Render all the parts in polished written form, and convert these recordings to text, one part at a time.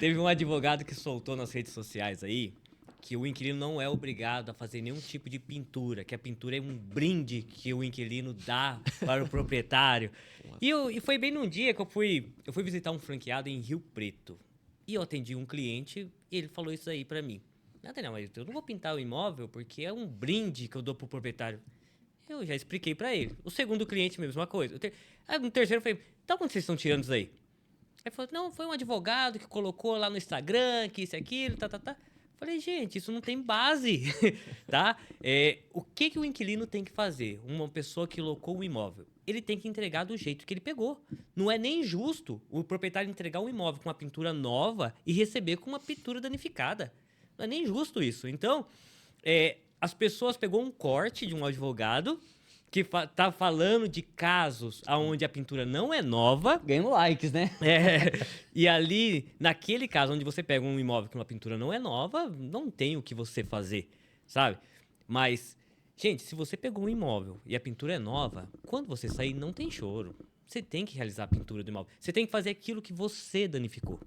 Teve um advogado que soltou nas redes sociais aí que o inquilino não é obrigado a fazer nenhum tipo de pintura, que a pintura é um brinde que o inquilino dá para o proprietário. E foi bem num dia que eu fui visitar um franqueado em Rio Preto. E eu atendi um cliente e ele falou isso aí pra mim. Nada não, mas eu não vou pintar o imóvel porque é um brinde que eu dou pro proprietário. Eu já expliquei pra ele. O segundo cliente, mesma coisa. No terceiro eu falei, então quando vocês estão tirando isso aí? Aí falou, não, foi um advogado que colocou lá no Instagram, que isso e aquilo, tá. Falei, gente, isso não tem base, tá? O que o inquilino tem que fazer? Uma pessoa que locou o imóvel, ele tem que entregar do jeito que ele pegou. Não é nem justo o proprietário entregar um imóvel com uma pintura nova e receber com uma pintura danificada. Não é nem justo isso. Então, as pessoas pegou um corte de um advogado que tá falando de casos onde a pintura não é nova. Ganhando likes, né? E ali, naquele caso onde você pega um imóvel que uma pintura não é nova, não tem o que você fazer, sabe? Mas, gente, se você pegou um imóvel e a pintura é nova, quando você sair, não tem choro. Você tem que realizar a pintura do imóvel. Você tem que fazer aquilo que você danificou.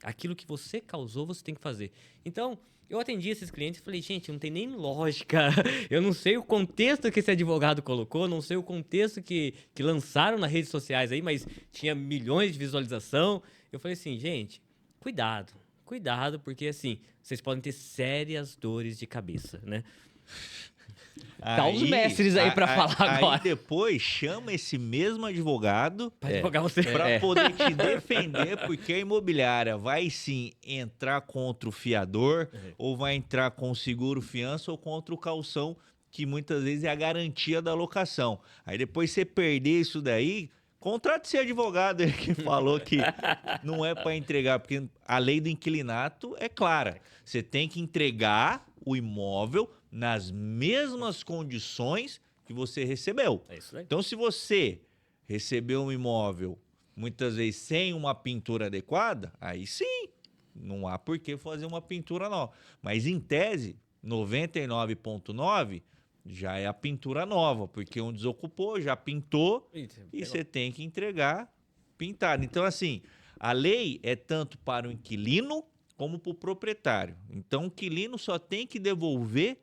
Aquilo que você causou, você tem que fazer. Então, eu atendi esses clientes e falei, gente, não tem nem lógica. Eu não sei o contexto que esse advogado colocou, não sei o contexto que lançaram nas redes sociais aí, mas tinha milhões de visualização. Eu falei assim, gente, cuidado, porque assim, vocês podem ter sérias dores de cabeça, né? Tá os mestres aí pra falar agora. Aí depois chama esse mesmo advogado Pra advogar você. pra poder te defender, porque a imobiliária vai sim entrar contra o fiador, ou vai entrar com o seguro fiança ou contra o calção, que muitas vezes é a garantia da locação. Aí depois você perder isso daí, contrate esse advogado aí que falou que não é para entregar, porque a lei do inquilinato é clara. Você tem que entregar o imóvel nas mesmas condições que você recebeu. É isso aí. Então, se você recebeu um imóvel, muitas vezes sem uma pintura adequada, aí sim, não há por que fazer uma pintura nova. Mas, em tese, 99,9 já é a pintura nova, porque um desocupou, já pintou, e você tem que entregar pintado. Então, assim, a lei é tanto para o inquilino como para o proprietário. Então, o inquilino só tem que devolver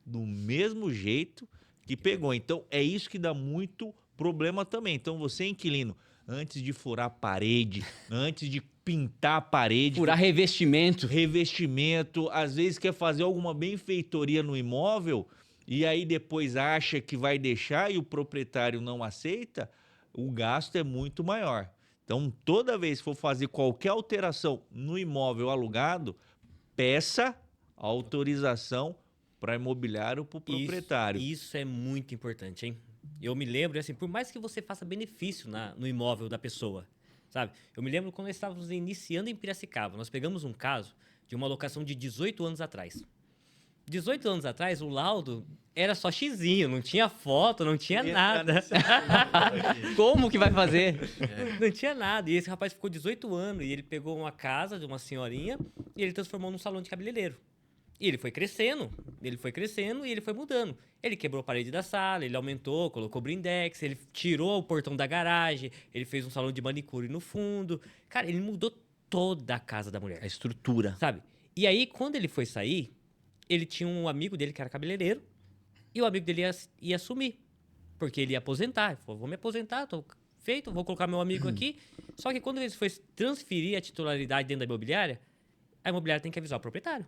do mesmo jeito que pegou. Então, é isso que dá muito problema também. Então, você, inquilino, antes de furar a parede, antes de pintar a parede... Furar revestimento. Revestimento, às vezes quer fazer alguma benfeitoria no imóvel e aí depois acha que vai deixar e o proprietário não aceita, o gasto é muito maior. Então, toda vez que for fazer qualquer alteração no imóvel alugado, peça autorização para imobiliário ou para o proprietário. Isso é muito importante, hein? Eu me lembro, assim, por mais que você faça benefício no imóvel da pessoa, sabe? Eu me lembro quando nós estávamos iniciando em Piracicaba, nós pegamos um caso de uma locação de 18 anos atrás. 18 anos atrás, o laudo era só xizinho, não tinha foto, não tinha nada. Como que vai fazer? Não tinha nada. E esse rapaz ficou 18 anos e ele pegou uma casa de uma senhorinha e ele transformou num salão de cabeleireiro. E ele foi crescendo e ele foi mudando. Ele quebrou a parede da sala, ele aumentou, colocou blindex, ele tirou o portão da garagem, ele fez um salão de manicure no fundo. Cara, ele mudou toda a casa da mulher. A estrutura. Sabe? E aí, quando ele foi sair, ele tinha um amigo dele que era cabeleireiro e o amigo dele ia sumir, porque ele ia aposentar. Ele falou, vou me aposentar, tô feito, vou colocar meu amigo aqui. Só que quando ele foi transferir a titularidade dentro da imobiliária, a imobiliária tem que avisar o proprietário.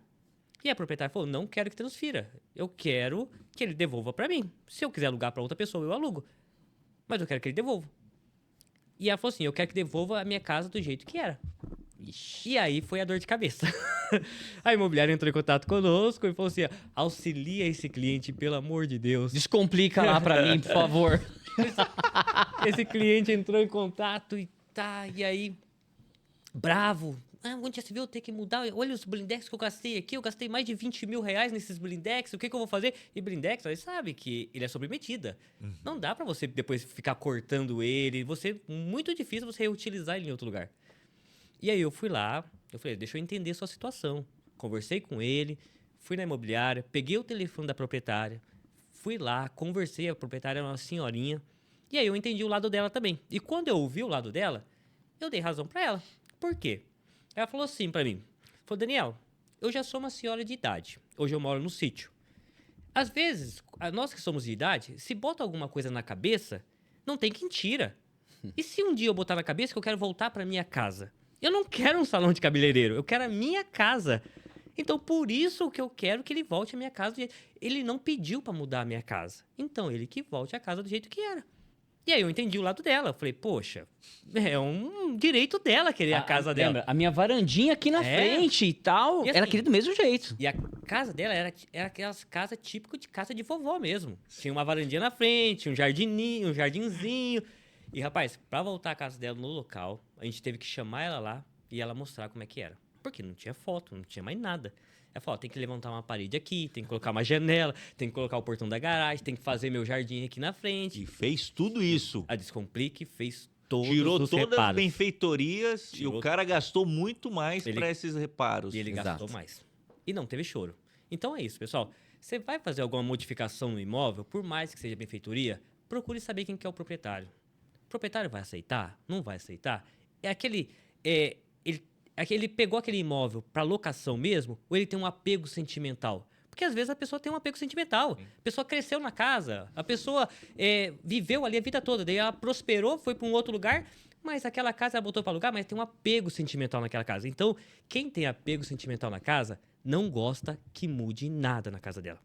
E a proprietária falou, não quero que transfira, eu quero que ele devolva pra mim. Se eu quiser alugar pra outra pessoa, eu alugo. Mas eu quero que ele devolva. E ela falou assim, eu quero que devolva a minha casa do jeito que era. E aí foi a dor de cabeça. A imobiliária entrou em contato conosco e falou assim, auxilia esse cliente, pelo amor de Deus. Descomplica lá pra mim, por favor. Esse cliente entrou em contato e aí, bravo. Onde já se viu, eu ter que mudar. Olha os blindex que eu gastei aqui. Eu gastei mais de 20 mil reais nesses blindex. O que eu vou fazer? E blindex, você sabe que ele é sob medida. Não dá pra você depois ficar cortando ele. Muito difícil você reutilizar ele em outro lugar. E aí eu fui lá. Eu falei, deixa eu entender sua situação. Conversei com ele. Fui na imobiliária. Peguei o telefone da proprietária. Fui lá, conversei. A proprietária era uma senhorinha. E aí eu entendi o lado dela também. E quando eu ouvi o lado dela, eu dei razão pra ela. Por quê? Ela falou assim pra mim, falou, Daniel, eu já sou uma senhora de idade, hoje eu moro no sítio. Às vezes, nós que somos de idade, se bota alguma coisa na cabeça, não tem quem tira. E se um dia eu botar na cabeça que eu quero voltar pra minha casa? Eu não quero um salão de cabeleireiro, eu quero a minha casa. Então, por isso que eu quero que ele volte à minha casa. Ele não pediu pra mudar a minha casa. Então, ele que volte à casa do jeito que era. E aí eu entendi o lado dela. Eu falei, poxa, é um direito dela querer a casa dela. Lembra, a minha varandinha aqui na frente e tal, E assim, ela queria do mesmo jeito. E a casa dela era aquelas casas típicas de casa de vovó mesmo. Tinha uma varandinha na frente, um jardininho, um jardinzinho. E, rapaz, pra voltar à casa dela no local, a gente teve que chamar ela lá e ela mostrar como é que era. Porque não tinha foto, não tinha mais nada. Ela falou, tem que levantar uma parede aqui, tem que colocar uma janela, tem que colocar o portão da garagem, tem que fazer meu jardim aqui na frente. E fez tudo isso. A Descomplique fez todos Tirou os todas as reparos. benfeitorias e o cara gastou muito mais Ele- para esses reparos. E ele Exato. gastou mais. E não teve choro. Então é isso, pessoal. Você vai fazer alguma modificação no imóvel, por mais que seja benfeitoria, procure saber quem que é o proprietário. O proprietário vai aceitar? Não vai aceitar? É aquele... ele pegou aquele imóvel para locação mesmo, ou ele tem um apego sentimental? Porque às vezes a pessoa tem um apego sentimental. A pessoa cresceu na casa, a pessoa viveu ali a vida toda, daí ela prosperou, foi para um outro lugar, mas aquela casa ela botou para alugar, mas tem um apego sentimental naquela casa. Então, quem tem apego sentimental na casa não gosta que mude nada na casa dela.